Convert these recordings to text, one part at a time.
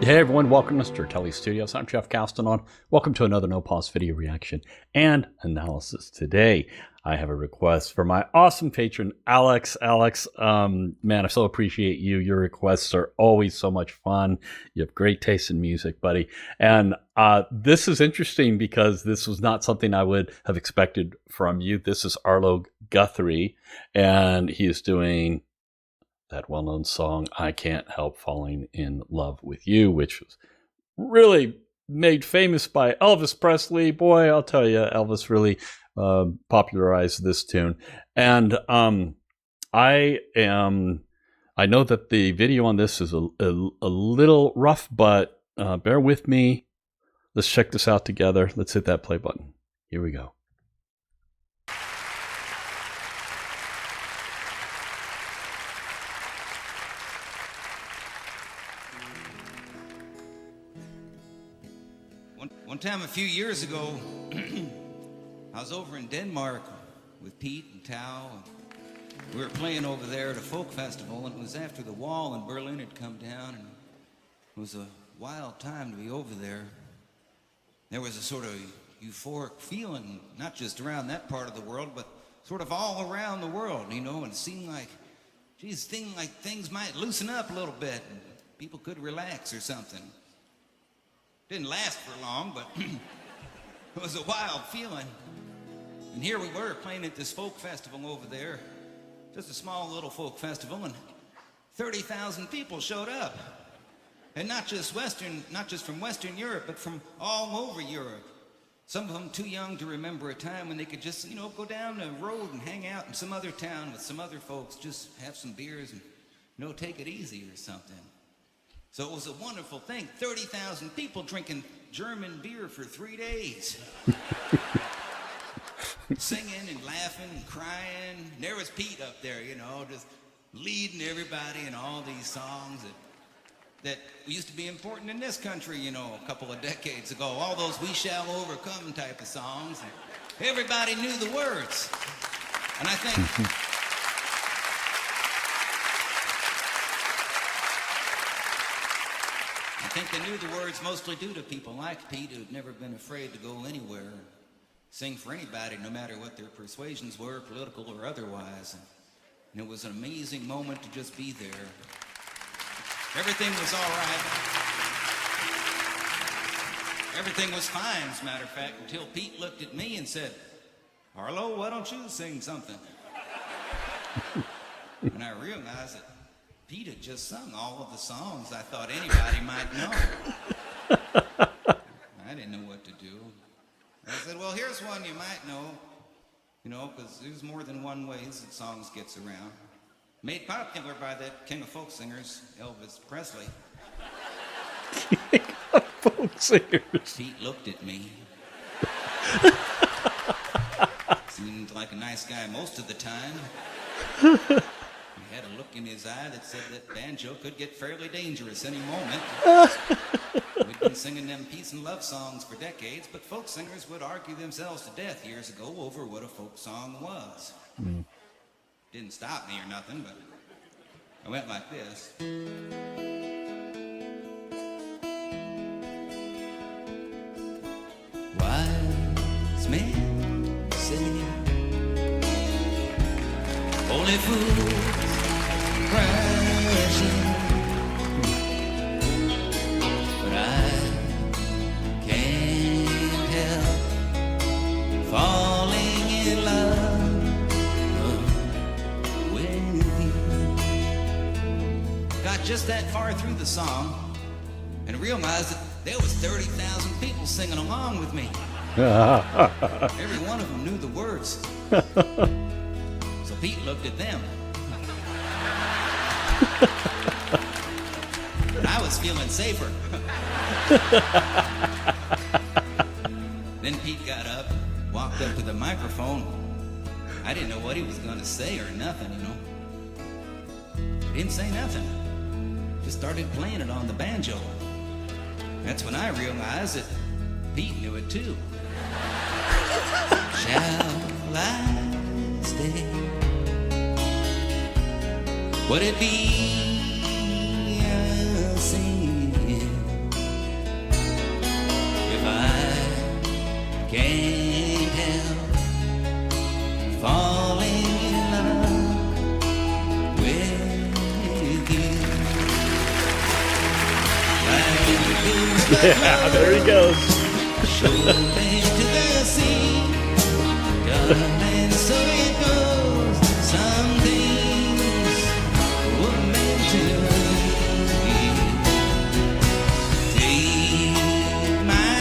Hey everyone, welcome to Stratele Studios. I'm Jeff Castanon. Welcome to another No Pause video reaction and analysis. Today, I have a request for my awesome patron, Alex. Alex, man, I so appreciate you. Your requests are always so much fun. You have great taste in music, buddy. And this is interesting because this was not something I would have expected from you. This is Arlo Guthrie, and he is doing that well-known song, I Can't Help Falling in Love with You, which was really made famous by Elvis Presley. Boy, I'll tell you, Elvis really popularized this tune. And I know that the video on this is a little rough, but bear with me. Let's check this out together. Let's hit that play button. Here we go. One time a few years ago, I was over in Denmark with Pete and Tao. And we were playing over there at a folk festival, and it was after the wall in Berlin had come down, and it was a wild time to be over there. There was a sort of euphoric feeling, not just around that part of the world, but sort of all around the world, you know, and it seemed like, geez, things might loosen up a little bit, and people could relax or something. Didn't last for long, but it was a wild feeling. And here we were playing at this folk festival over there, just a small little folk festival, and 30,000 people showed up. And not just from Western Europe, but from all over Europe. Some of them too young to remember a time when they could just, you know, go down the road and hang out in some other town with some other folks, just have some beers and, you know, take it easy or something. So it was a wonderful thing. 30,000 people drinking German beer for 3 days. Singing and laughing and crying. And there was Pete up there, you know, just leading everybody in all these songs that used to be important in this country, you know, a couple of decades ago. All those We Shall Overcome type of songs. And everybody knew the words. And I think... I think they knew the words mostly due to people like Pete who'd never been afraid to go anywhere and sing for anybody, no matter what their persuasions were, political or otherwise. And it was an amazing moment to just be there. Everything was all right. Everything was fine, as a matter of fact, until Pete looked at me and said, "Arlo, why don't you sing something?" And I realized that Pete had just sung all of the songs I thought anybody might know. I didn't know what to do. I said, well, here's one you might know, you know, because there's more than one ways that songs gets around. Made popular by that king of folk singers, Elvis Presley. King of folk singers. Pete looked at me. Seemed like a nice guy most of the time. He had a look in his eye that said that banjo could get fairly dangerous any moment. We'd been singing them peace and love songs for decades, but folk singers would argue themselves to death years ago over what a folk song was. Didn't stop me or nothing, but I went like this. Wise men say only fools crashing, but I can't help falling in love with you. Got just that far through the song and realized that there was 30,000 people singing along with me. Every one of them knew the words. So Pete looked at them. And I was feeling safer. Then Pete got up, walked up to the microphone. I didn't know what he was going to say or nothing, you know. He didn't say nothing. Just started playing it on the banjo. That's when I realized that Pete knew it too. Shall I stay? Would it be a sin help falling in love with you. Yeah, there he goes. Shoulder to the sea, darling, so it goes. Some things were meant to be. Take my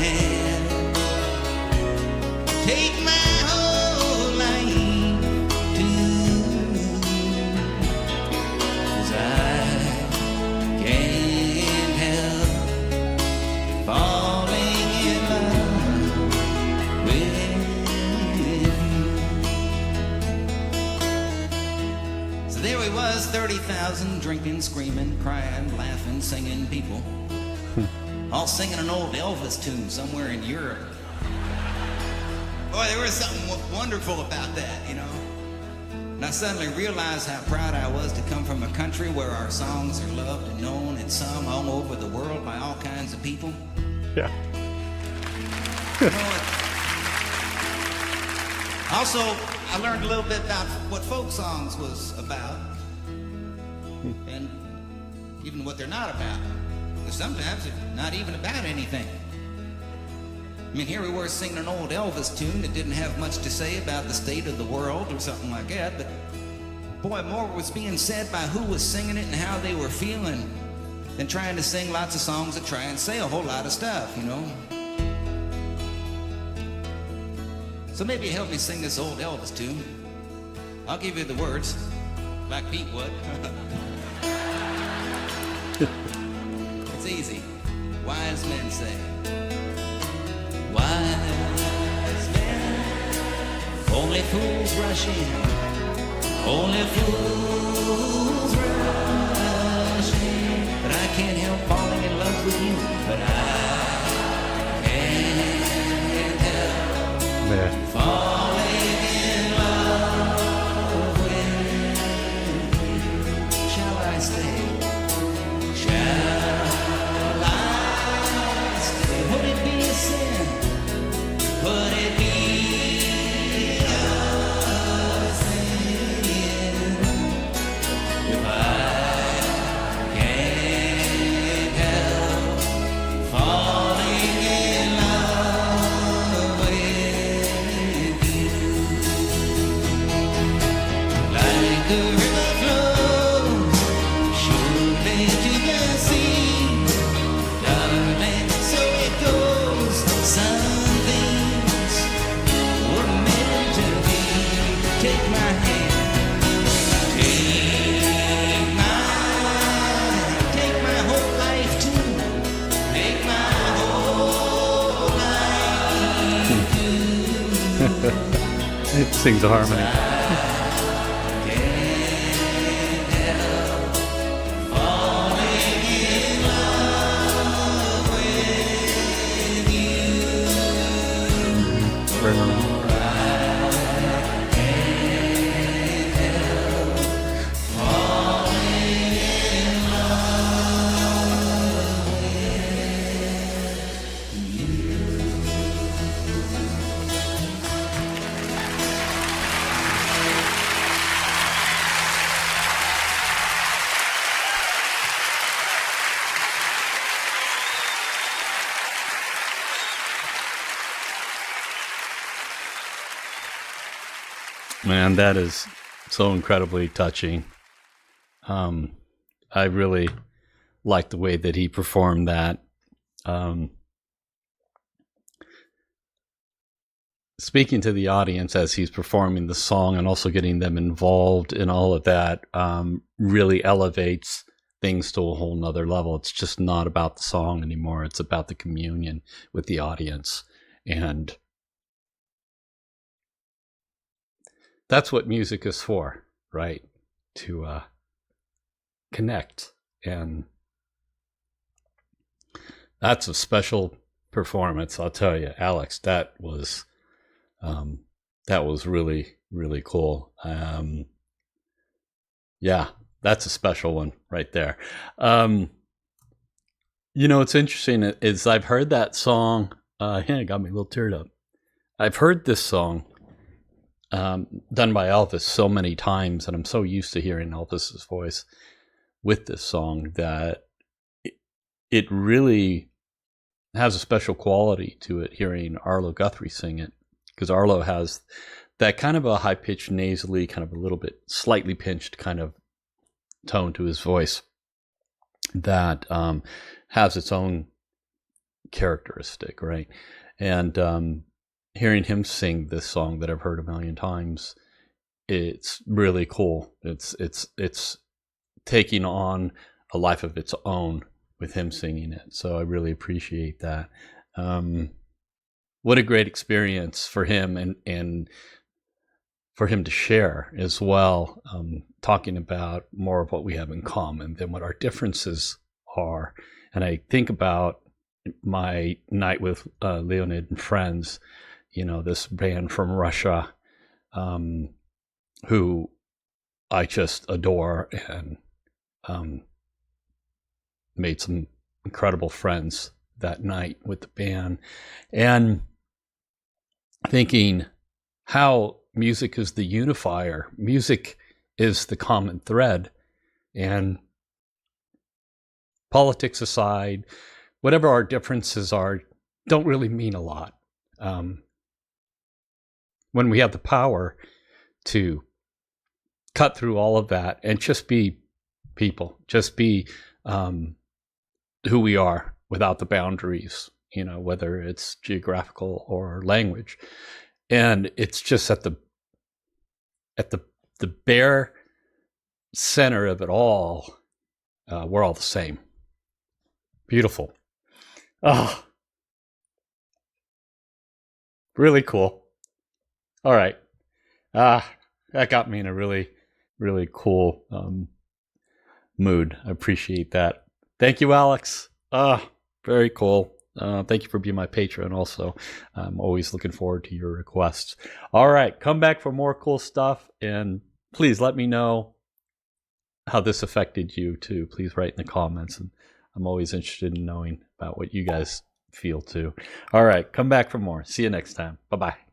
hand, take my whole life too, 'cause I can't help falling in love with you. So there he was, 30,000 drinking, screaming, crying, laughing, singing people, all singing an old Elvis tune somewhere in Europe. Boy, there was something wonderful about that, you know. And I suddenly realized how proud I was to come from a country where our songs are loved and known and sung all over the world by all kinds of people. Yeah. You know, also, I learned a little bit about what folk songs was about, and even what they're not about. Because sometimes they're not even about anything. I mean, here we were singing an old Elvis tune that didn't have much to say about the state of the world or something like that, but boy, more was being said by who was singing it and how they were feeling than trying to sing lots of songs that try and say a whole lot of stuff, you know. So maybe help me sing this old Elvis tune. I'll give you the words, like Pete would. It's easy. Wise men say. Wise men, only fools rush in, only fools rush in. But I can't help falling in love with you, but I can't help falling in love with you. Shall I stay? Shall I stay? Would it be a sin? Would it be a sin if I can't help falling in love with you? Like the river flows surely to the sea, darling, so it goes. Some things were meant to be. Take my hand, take my whole life too. Take my whole life too. It sings a harmony. Bring on. Man, that is so incredibly touching. I really like the way that he performed that. Speaking to the audience as he's performing the song and also getting them involved in all of that really elevates things to a whole nother level. It's just not about the song anymore. It's about the communion with the audience. And that's what music is for, right? To connect. And that's a special performance, I'll tell you, Alex. That was really, really cool. Yeah, that's a special one right there. You know, it's interesting is I've heard that song. It got me a little teared up. I've heard this song done by Elvis so many times, and I'm so used to hearing Elvis's voice with this song that it really has a special quality to it hearing Arlo Guthrie sing it, because Arlo has that kind of a high-pitched, nasally, kind of a little bit slightly pinched kind of tone to his voice that has its own characteristic, right? And hearing him sing this song that I've heard a million times, it's really cool. It's taking on a life of its own with him singing it. So I really appreciate that. What a great experience for him and for him to share as well, talking about more of what we have in common than what our differences are. And I think about my night with Leonid and friends, this band from Russia, who I just adore, and made some incredible friends that night with the band, and thinking how music is the unifier. Music is the common thread, and politics aside, whatever our differences are, don't really mean a lot. When we have the power to cut through all of that and just be people, just be who we are without the boundaries, whether it's geographical or language. And it's just at the bare center of it all, we're all the same. Beautiful. Oh, really cool. All right. That got me in a really, really cool mood. I appreciate that. Thank you, Alex. Very cool. Thank you for being my patron also. I'm always looking forward to your requests. All right, come back for more cool stuff, and please let me know how this affected you too. Please write in the comments, and I'm always interested in knowing about what you guys feel too. All right, come back for more. See you next time. Bye-bye.